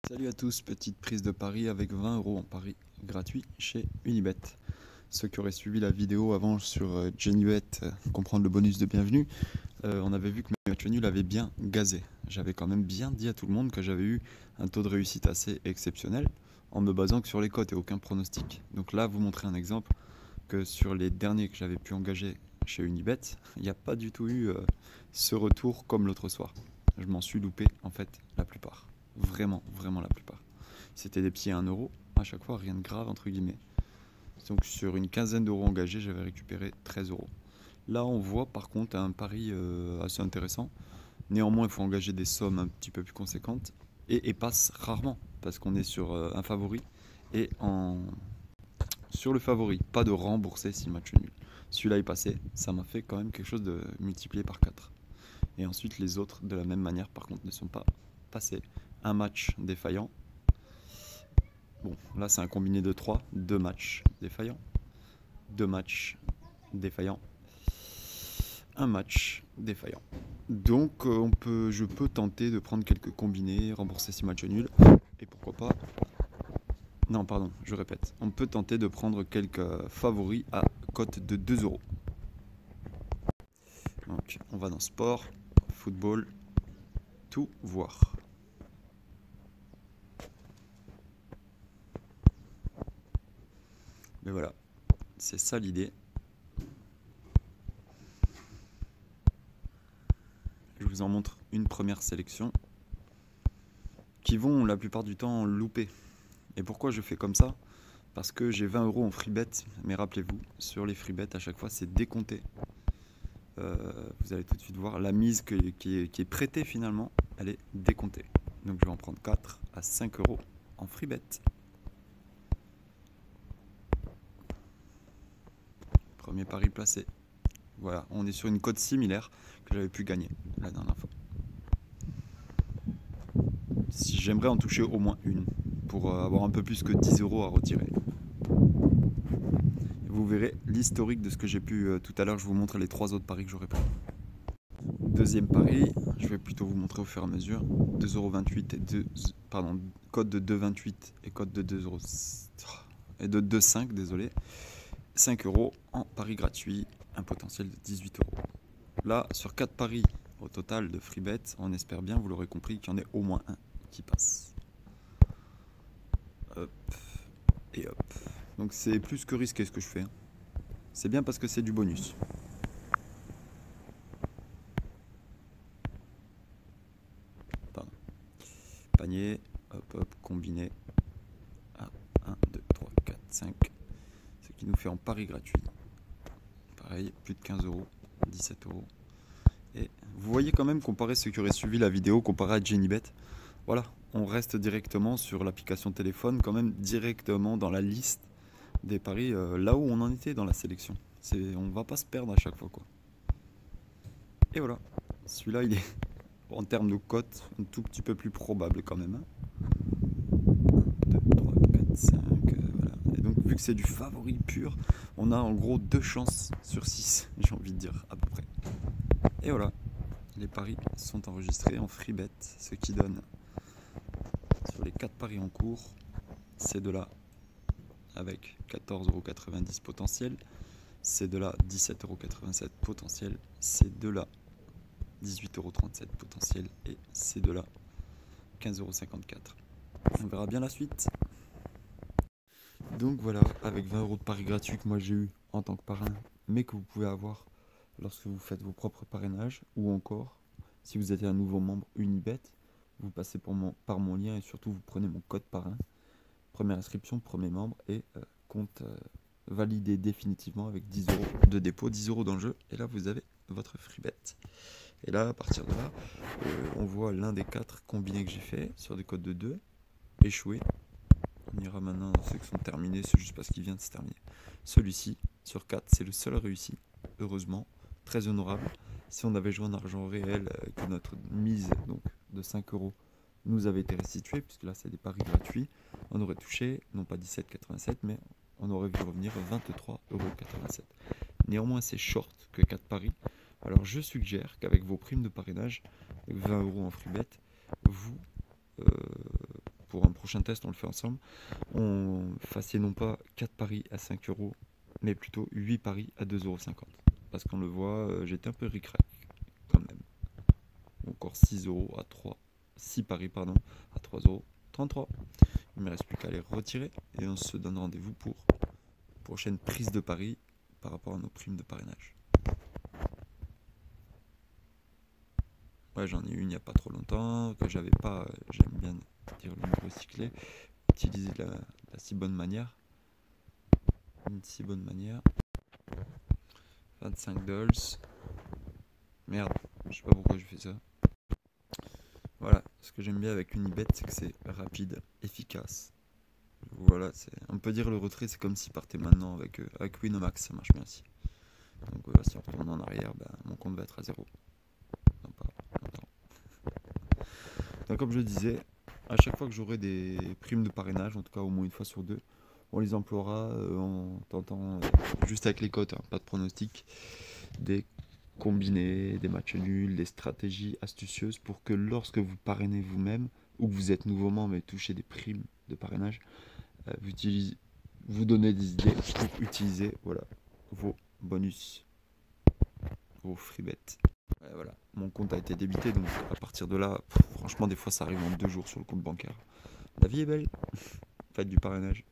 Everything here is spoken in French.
Salut à tous, petite prise de pari avec 20 € en pari gratuit chez Unibet. Ceux qui auraient suivi la vidéo avant sur Genibet, comprendre le bonus de bienvenue, on avait vu que mes matchs nuls avaient bien gazé. J'avais quand même bien dit à tout le monde que j'avais eu un taux de réussite assez exceptionnel en me basant que sur les cotes et aucun pronostic. Donc là, vous montrer un exemple que sur les derniers que j'avais pu engager chez Unibet, il n'y a pas du tout eu ce retour comme l'autre soir. Je m'en suis loupé en fait la plupart. Vraiment la plupart. C'était des petits à 1 € à chaque fois, rien de grave entre guillemets. Donc sur une quinzaine d'euros engagés, j'avais récupéré 13 €. Là, on voit par contre un pari assez intéressant. Néanmoins, il faut engager des sommes un petit peu plus conséquentes et passe rarement parce qu'on est sur un favori et sur le favori, pas de rembourser si le match est nul. Celui-là est passé, ça m'a fait quand même quelque chose de multiplié par 4. Et ensuite, les autres, de la même manière, par contre, ne sont pas passés. Un match défaillant. Bon, là, c'est un combiné de 3. 2 matchs défaillants. 2 matchs défaillants. Un match défaillant. Donc, je peux tenter de prendre quelques combinés, rembourser 6 matchs nuls. Et pourquoi pas... Non, pardon, je répète. On peut tenter de prendre quelques favoris à cote de 2 €. Donc, on va dans sport, football, tout voir. Mais voilà, c'est ça l'idée. Je vous en montre une première sélection qui vont la plupart du temps louper. Et pourquoi je fais comme ça? Parce que j'ai 20 € en free bet, mais rappelez-vous, sur les free bet à chaque fois c'est décompté. Vous allez tout de suite voir la mise qui est prêtée finalement, elle est décomptée. Donc je vais en prendre 4 à 5 € en free bet. Premier pari placé. Voilà, on est sur une cote similaire que j'avais pu gagner la dernière fois. Si j'aimerais en toucher au moins une pour avoir un peu plus que 10 € à retirer. Vous verrez l'historique de ce que j'ai pu tout à l'heure. Je vous montre les 3 autres paris que j'aurais pris. Deuxième pari, je vais plutôt vous montrer au fur et à mesure. 2,28 € et code de 2,28 et code de 2 € et de 2,5 désolé. 5 € en pari gratuit, un potentiel de 18 €. Là, sur 4 paris au total de free bet, on espère bien, vous l'aurez compris, qu'il y en ait au moins un qui passe. Hop et hop. Donc c'est plus que risqué ce que je fais. C'est bien parce que c'est du bonus. Pardon. Panier, hop hop, combiné. Ah, 1, 2, 3, 4, 5. Ce qui nous fait en pari gratuit. Pareil, plus de 15 €, 17 €. Et vous voyez quand même, comparé à ceux qui auraient suivi la vidéo, comparé à Genibet, voilà, on reste directement sur l'application téléphone, quand même directement dans la liste des paris, là où on en était dans la sélection. On va pas se perdre à chaque fois, quoi. Et voilà, celui-là il est en termes de cote un tout petit peu plus probable quand même. 1, 2, 3, 4, 5, voilà. Et donc vu que c'est du favori pur, on a en gros 2 chances sur 6, j'ai envie de dire à peu près. Et voilà, les paris sont enregistrés en free bet, ce qui donne sur les 4 paris en cours, c'est de là avec 14,90 € potentiel, c'est de là 17,87 € potentiel, c'est de là 18,37 € potentiel et c'est de là 15,54 €. On verra bien la suite. Donc voilà, avec 20 € de paris gratuits que moi j'ai eu en tant que parrain, mais que vous pouvez avoir lorsque vous faites vos propres parrainages, ou encore si vous êtes un nouveau membre Unibet, vous passez par mon lien et surtout vous prenez mon code parrain. Première inscription, premier membre et compte validé définitivement avec 10 € de dépôt, 10 € dans le jeu. Et là, vous avez votre free bet. Et là, à partir de là, on voit l'un des 4 combinés que j'ai fait sur des codes de 2, échoué. On ira maintenant dans ceux qui sont terminés, c'est juste parce qu'il vient de se terminer. Celui-ci, sur 4, c'est le seul réussi, heureusement, très honorable. Si on avait joué en argent réel, que notre mise donc, de 5 € nous avait été restituée, puisque là c'est des paris gratuits, on aurait touché, non pas 17,87, mais on aurait vu revenir 23,87 €. Néanmoins, c'est short que 4 paris. Alors je suggère qu'avec vos primes de parrainage, 20 € en free bet, vous pour un prochain test, on le fait ensemble. On faisait non pas 4 paris à 5 euros, mais plutôt 8 paris à 2,50 €. Parce qu'on le voit, j'étais un peu ric-rac quand même. Encore 6 euros à 3. 6 paris, pardon, à 3,33 €. Il ne me reste plus qu'à les retirer et on se donne rendez-vous pour prochaine prise de pari par rapport à nos primes de parrainage. Ouais, j'en ai eu une il n'y a pas trop longtemps, que j'avais pas, j'aime bien dire le mot recyclé, utiliser de la si bonne manière. Une si bonne manière. 25 $. Merde, je sais pas pourquoi je fais ça. Voilà, ce que j'aime bien avec Unibet, c'est que c'est rapide, efficace. Voilà, on peut dire le retrait, c'est comme s'il partait maintenant avec Winamax, ça marche bien aussi. Donc voilà, si on retourne en arrière, mon compte va être à 0. Non, pas longtemps. Donc comme je disais, à chaque fois que j'aurai des primes de parrainage, en tout cas au moins une fois sur deux, on les emploiera en tentant, juste avec les cotes, hein, pas de pronostic, des combinés, des matchs nuls, des stratégies astucieuses pour que lorsque vous parrainez vous-même ou que vous êtes nouveau membre et touchez des primes de parrainage, vous donnez des idées pour utiliser vos bonus, vos free bets. Voilà, mon compte a été débité, donc à partir de là, franchement, des fois ça arrive en 2 jours sur le compte bancaire. La vie est belle, faites du parrainage.